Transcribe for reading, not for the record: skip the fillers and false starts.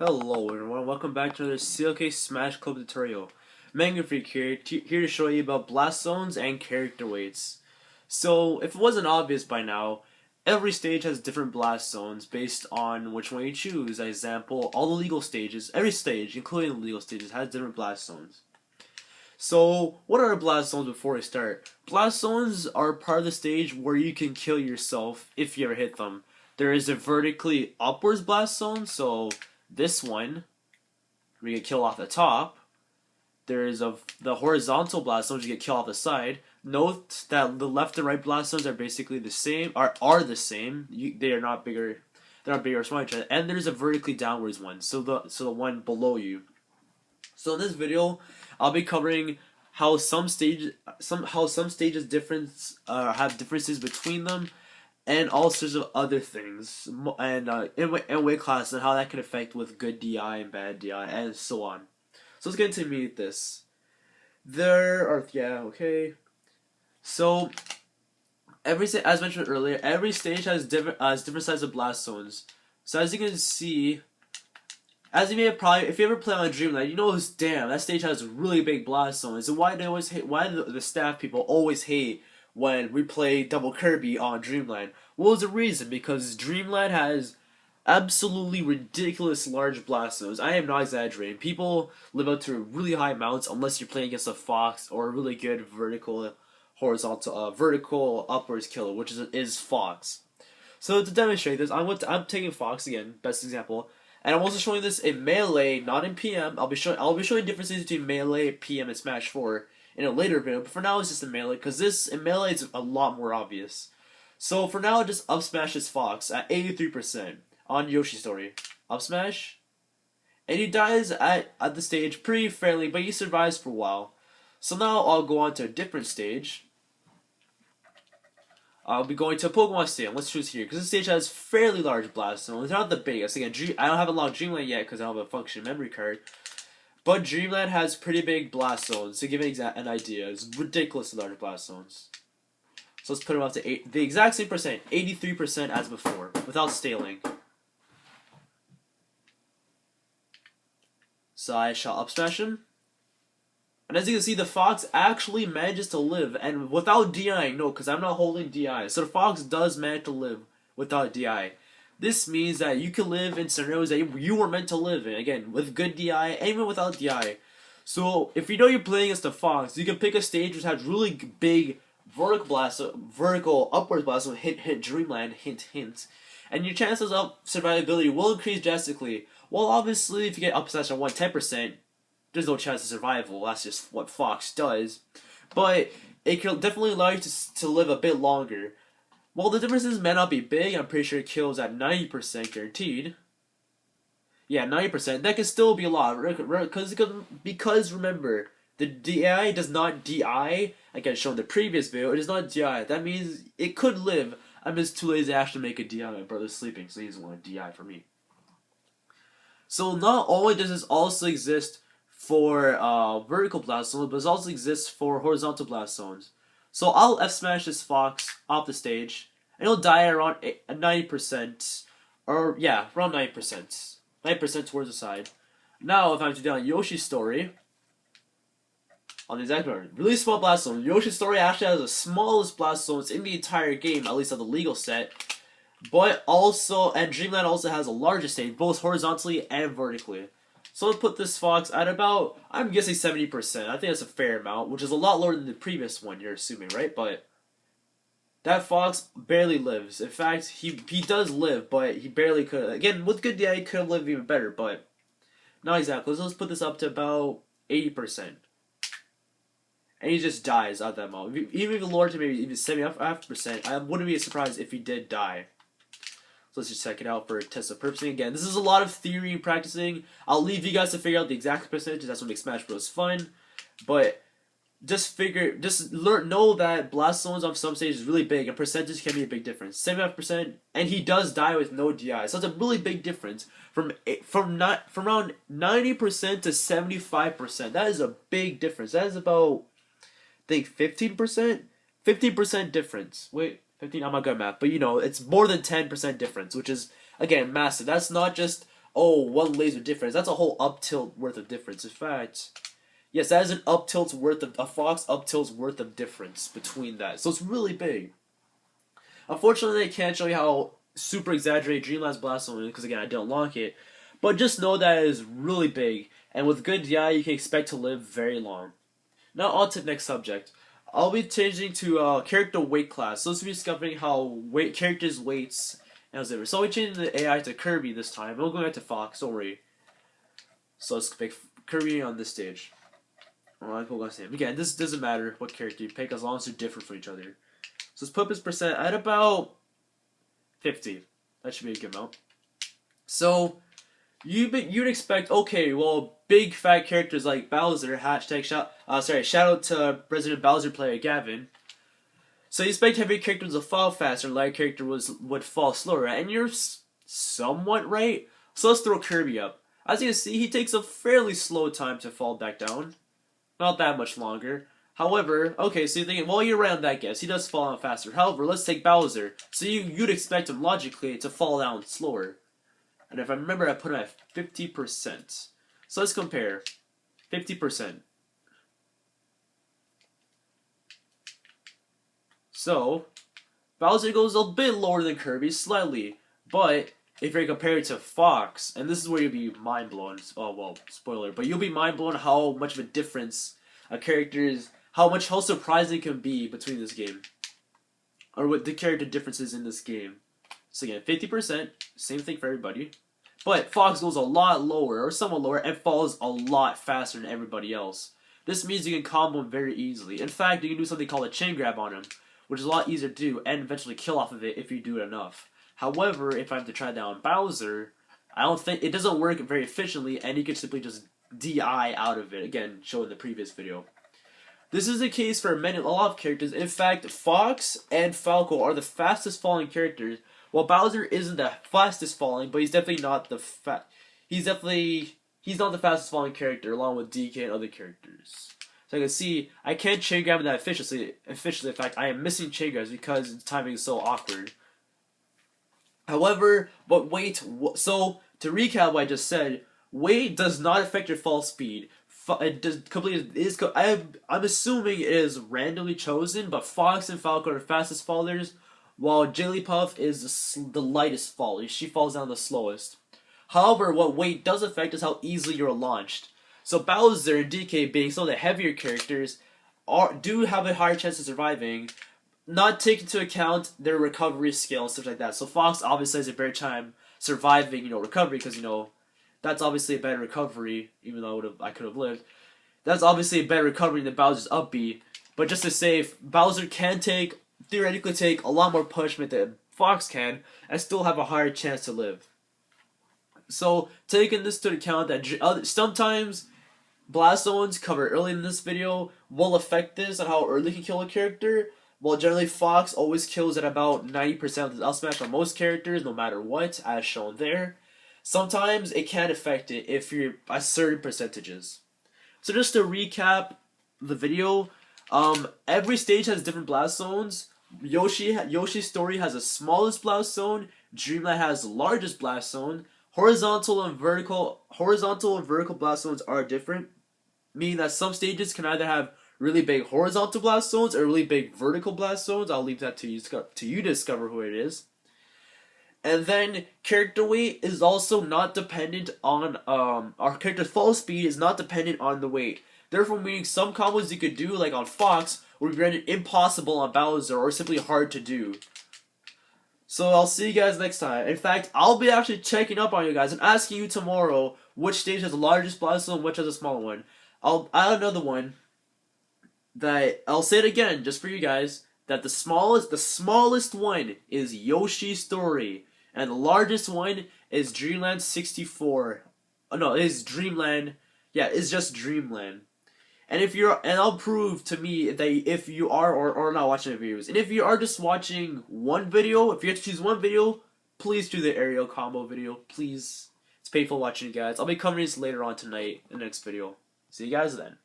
Hello everyone, welcome back to another CLK Smash Club tutorial. Manga Freak here, here to show you about blast zones and character weights. So, if it wasn't obvious by now, every stage has different blast zones based on which one you choose. As example, all the legal stages, every stage, including the legal stages, has different blast zones. So, what are blast zones before we start? Blast zones are part of the stage where you can kill yourself if you ever hit them. There is a vertically upwards blast zone, so this one, where you get killed off the top. There is the horizontal blast zones, you get killed off the side. Note that the left and right blast zones are basically the same, are the same. They are not bigger. They're not bigger or smaller each other. And there's a vertically downwards one, so the one below you. So in this video, I'll be covering how some stages have differences between them, and all sorts of other things, and in weight class, and how that can affect with good DI and bad DI, and so on. So let's get into this. So as mentioned earlier, every stage has different sizes of blast zones. So as you can see, as you may have probably, if you ever play on Dreamland, you know, damn, that stage has really big blast zones. And why do the staff people always hate when we play Double Kirby on Dreamland? What was the reason? Because Dreamland has absolutely ridiculous large blast zones. I am not exaggerating. People live up to really high amounts unless you're playing against a Fox or a really good vertical upwards killer, which is Fox. So to demonstrate this, I'm taking Fox again, best example. And I'm also showing this in Melee, not in PM. I'll be showing differences between Melee, PM, and Smash 4 in a later video. But for now, it's just in Melee, because in Melee it's a lot more obvious. So for now, just up smash this Fox at 83% on Yoshi Story. Up smash, and he dies at the stage pretty fairly, but he survives for a while. So now I'll go on to a different stage. I'll be going to Pokemon Stadium. Let's choose here, because this stage has fairly large blast zones. They're not the biggest. Again, I don't have a lot of Dreamland yet because I don't have a function memory card. But Dreamland has pretty big blast zones. To give an idea, it's ridiculously large blast zones. So let's put them up to the exact same percent, 83% as before, without staling. So I shall up smash him. And as you can see, the Fox actually manages to live, and without DIing, no, because I'm not holding DI. So the Fox does manage to live without DI. This means that you can live in scenarios that you were meant to live in, again, with good DI, and even without DI. So if you know you're playing against the Fox, you can pick a stage which has really big vertical upwards blast, so hint Dreamland, hint. And your chances of survivability will increase drastically. Well, obviously, if you get up smash on 10%, there's no chance of survival. That's just what Fox does. But it can definitely allow you to live a bit longer. While the differences may not be big, I'm pretty sure it kills at 90% guaranteed. Yeah, 90%. That can still be a lot. Because remember, the DI does not DI, like I showed in the previous video, it does not DI. That means it could live. I'm just too lazy to actually make a DI. My brother's sleeping, so he doesn't want to DI for me. So not only does this also exist for vertical blast zones, but it also exists for horizontal blast zones. So I'll F smash this Fox off the stage, and he'll die around 90%, or yeah, around 90%. 90% towards the side. Now, if I'm to do on Yoshi's Story, on the exact part, really small blast zone. Yoshi's Story actually has the smallest blast zones in the entire game, at least on the legal set. But also, and Dreamland also has a larger stage, both horizontally and vertically. So I'll put this Fox at about, I'm guessing 70%. I think that's a fair amount, which is a lot lower than the previous one, you're assuming, right? But that Fox barely lives. In fact, he does live, but he barely could. Again, with good DI, he could have lived even better, but not exactly. So let's put this up to about 80%. And he just dies at that amount. Even if he lowered to maybe even 75%, I wouldn't be surprised if he did die. So let's just check it out for a test of purposing. Again, this is a lot of theory and practicing. I'll leave you guys to figure out the exact percentages. That's what makes Smash Bros. Fun. But know that blast zones on some stages is really big, and percentage can be a big difference. 75%, and he does die with no DI. So it's a really big difference from around 90% to 75%. That is a big difference. That is about, I think, 15%? 15% difference. Wait. 15, I'm not good at math, but you know, it's more than 10% difference, which is, again, massive. That's not just oh, one laser difference. That's a whole up tilt worth of difference. In fact, yes, that is an up tilt's worth of a fox up tilt's worth of difference between that. So it's really big. Unfortunately, I can't show you how super exaggerated Dreamland's Blast Zone is because again, I didn't unlock it. But just know that it is really big, and with good DI, you can expect to live very long. Now on to the next subject. I'll be changing to character weight class. So let's be discovering how characters' weights and whatever. So we changed the AI to Kirby this time. We'll go back to Fox. Don't worry. So let's pick Kirby on this stage. Alright, we'll go to him. Again, this doesn't matter what character you pick as long as they're different from each other. So let's put his percent at about 50. That should be a good amount. So you'd expect, okay, well, big fat characters like Bowser, shout out to President Bowser player Gavin. So you expect heavy characters to fall faster, light character would fall slower, and you're somewhat right. So let's throw Kirby up. As you can see, he takes a fairly slow time to fall back down. Not that much longer. However, okay, so you're thinking, well, you're right on that guess. He does fall down faster. However, let's take Bowser. So you'd expect him logically to fall down slower. And if I remember, I put him at 50%. So let's compare. 50%. So, Bowser goes a bit lower than Kirby, slightly. But, if you compare it to Fox, and this is where you'll be mind-blown. Oh, well, spoiler. But you'll be mind-blown how much of a difference a character is, how surprising it can be between this game. Or what the character differences in this game. So again, 50%, same thing for everybody. But Fox goes a lot lower, or somewhat lower, and falls a lot faster than everybody else. This means you can combo him very easily. In fact, you can do something called a chain grab on him, which is a lot easier to do, and eventually kill off of it if you do it enough. However, if I have to try that on Bowser, I don't think it doesn't work very efficiently, and you can simply just DI out of it. Again, shown in the previous video. This is the case for a lot of characters. In fact, Fox and Falco are the fastest falling characters. Well, Bowser isn't the fastest falling, but he's definitely not the he's not the fastest falling character, along with DK and other characters. So I can see I can't chain grab that efficiently. In fact, I am missing chain grabs because the timing is so awkward. However, but wait. So to recap what I just said, weight does not affect your fall speed. It does completely. I'm assuming it is randomly chosen, but Fox and Falco are the fastest fallers, while Jigglypuff is the lightest faller. She falls down the slowest. However, what weight does affect is how easily you're launched. So Bowser and DK, being some of the heavier characters, do have a higher chance of surviving, not taking into account their recovery skill and stuff like that. So Fox obviously has a better time surviving, recovery, because that's obviously a better recovery, even though I could have lived. That's obviously a better recovery than Bowser's up B. But just to say, Bowser can theoretically take a lot more punishment than Fox can, and still have a higher chance to live. So, taking this to account that sometimes Blast Zones covered early in this video will affect this and how early you can kill a character, while generally Fox always kills at about 90% of the L smash on most characters, no matter what, as shown there. Sometimes it can affect it if you're at certain percentages. So just to recap the video, every stage has different blast zones. Yoshi's Story has the smallest blast zone. Dreamland has the largest blast zone. Horizontal and vertical blast zones are different, meaning that some stages can either have really big horizontal blast zones or really big vertical blast zones. I'll leave that to you to discover who it is. And then character weight is also not dependent on our character's fall speed is not dependent on the weight. Therefore, meaning some combos you could do, like on Fox, would be rendered impossible on Bowser or simply hard to do. So I'll see you guys next time. In fact, I'll be actually checking up on you guys and asking you tomorrow which stage has the largest blast zone and which has the smaller one. I'll add another one that I'll say it again just for you guys, that the smallest one is Yoshi's Story. And the largest one is Dreamland 64. Oh, no, it is Dreamland. Yeah, it's just Dreamland. And I'll prove to me that if you are or not watching the videos, and if you are just watching one video, if you have to choose one video, please do the aerial combo video. Please, it's painful watching you guys. I'll be covering this later on tonight in the next video. See you guys then.